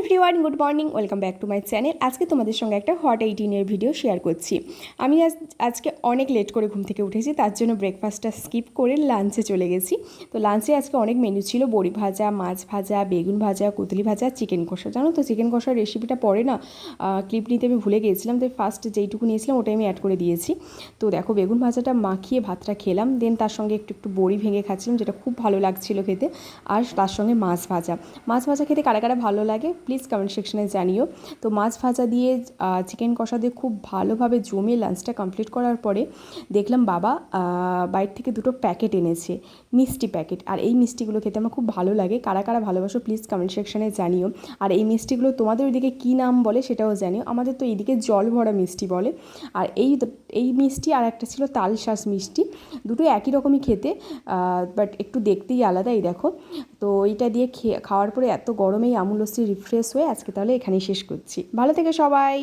Everyone, good morning, welcome back to my channel. আজকে তোমাদের সঙ্গে একটা হট 18-এর ভিডিও শেয়ার করছি। আমি আজকে অনেক লেট করে ঘুম থেকে উঠেছি, তার জন্য ব্রেকফাস্টটা স্কিপ করে লাঞ্চে চলে গেছি। তো লাঞ্চে আজকে অনেক মেনু ছিল, বড়ি ভাজা, মাছ ভাজা, বেগুন ভাজা, কুতলি ভাজা, চিকেন কষা। জানো তো চিকেন কষার রেসিপিটা পরে না ক্লিপ নিতে আমি ভুলে গিয়েছিলাম, তাই ফার্স্ট যেইটুকু নিয়েছিলাম ওটাই আমি অ্যাড করে দিয়েছি। তো দেখো বেগুন ভাজাটা মাখিয়ে ভাতটা খেলাম, দেন তার সঙ্গে একটু একটু বড়ি ভেঙে খাচ্ছিলাম, যেটা খুব ভালো লাগছিলো খেতে। আর তার সঙ্গে মাছ ভাজা খেতে কারা কারা ভালো লাগে প্লিজ কমেন্ট সেকশনে জানিও। তো মাছ ভাজা দিয়ে চিকেন কষা দিয়ে খুব ভালোভাবে জমে লাঞ্চটা কমপ্লিট করার পরে দেখলাম বাবা বাইরে থেকে দুটো প্যাকেট এনেছে, মিষ্টি প্যাকেট। আর এই মিষ্টিগুলো খেতে আমার খুব ভালো লাগে, কারা কারা ভালোবাসো প্লিজ কমেন্ট সেকশনে জানিও। আর এই মিষ্টিগুলো তোমাদের ওইদিকে কী নাম বলে সেটাও জানিও। আমাদের তো এইদিকে জল ভরা মিষ্টি বলে। আর এই মিষ্টি আর একটা ছিল তালশাঁস মিষ্টি, দুটো একই রকমই খেতে, বাট একটু দেখতেই আলাদা। এই দেখো, তো এইটা দিয়ে খাওয়ার পরে এত গরমেই আমুল লস্যি রিফ্রেশ হয়ে আজকে তাহলে এখানেই শেষ করছি। ভালো থেকে সবাই।